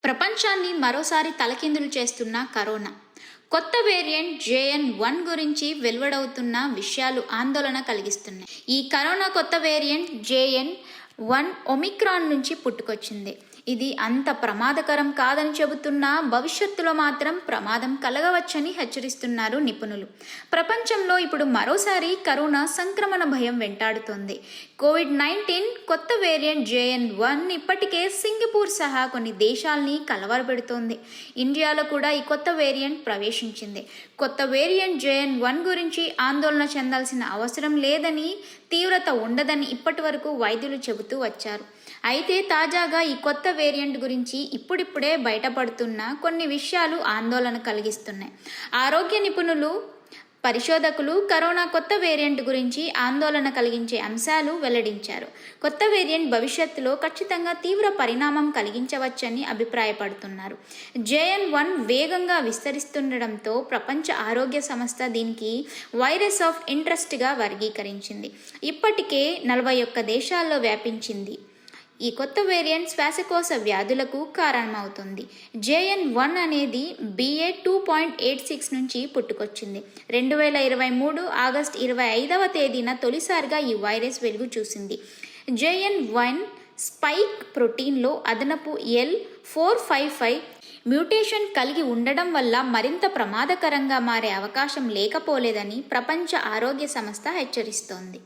ప్రపంచాన్ని మరోసారి తలకిందులు చేస్తున్న కరోనా కొత్త వేరియంట్ JN.1 గురించి వెలువడవుతున్న విషయాలు ఆందోళన కలిగిస్తున్నాయి. ఈ కరోనా కొత్త వేరియంట్ JN.1 ఒమిక్రాన్ నుంచి పుట్టుకొచ్చింది. ఇది అంత ప్రమాదకరం కాదని చెబుతున్నా భవిష్యత్తులో మాత్రం ప్రమాదం కలగవచ్చని హెచ్చరిస్తున్నారు నిపుణులు. ప్రపంచంలో ఇప్పుడు మరోసారి కరోనా సంక్రమణ భయం వెంటాడుతోంది. కోవిడ్-19 కొత్త వేరియంట్ JN.1 ఇప్పటికే సింగపూర్ సహా కొన్ని దేశాల్ని కలవరపెడుతోంది. ఇండియాలో కూడా ఈ కొత్త వేరియంట్ ప్రవేశించింది. కొత్త వేరియంట్ JN.1 గురించి ఆందోళన చెందాల్సిన అవసరం లేదని, తీవ్రత ఉండదని ఇప్పటి వరకు వైద్యులు చెబుతూ వచ్చారు. అయితే తాజాగా ఈ కొత్త వేరియంట్ గురించి ఇప్పుడిప్పుడే బయటపడుతున్న కొన్ని విషయాలు ఆందోళన కలిగిస్తున్నాయి. ఆరోగ్య నిపుణులు, పరిశోధకులు కరోనా కొత్త వేరియంట్ గురించి ఆందోళన కలిగించే అంశాలు వెల్లడించారు. కొత్త వేరియంట్ భవిష్యత్తులో ఖచ్చితంగా తీవ్ర పరిణామం కలిగించవచ్చని అభిప్రాయపడుతున్నారు. JN.1 వేగంగా విస్తరిస్తుండటంతో ప్రపంచ ఆరోగ్య సంస్థ దీనికి వైరస్ ఆఫ్ ఇంట్రెస్ట్గా వర్గీకరించింది. ఇప్పటికే 41 దేశాల్లో వ్యాపించింది. ఈ కొత్త వేరియంట్ శ్వాసకోశ వ్యాధులకు కారణమవుతుంది. JN.1 అనేది BA.2.86 నుంచి పుట్టుకొచ్చింది. 2023 ఆగస్టు 25వ తేదీన తొలిసారిగా ఈ వైరస్ వెలుగు చూసింది. JN.1 స్పైక్ ప్రోటీన్లో అదనపు L455 మ్యూటేషన్ కలిగి ఉండడం వల్ల మరింత ప్రమాదకరంగా మారే అవకాశం లేకపోలేదని ప్రపంచ ఆరోగ్య సంస్థ హెచ్చరిస్తోంది.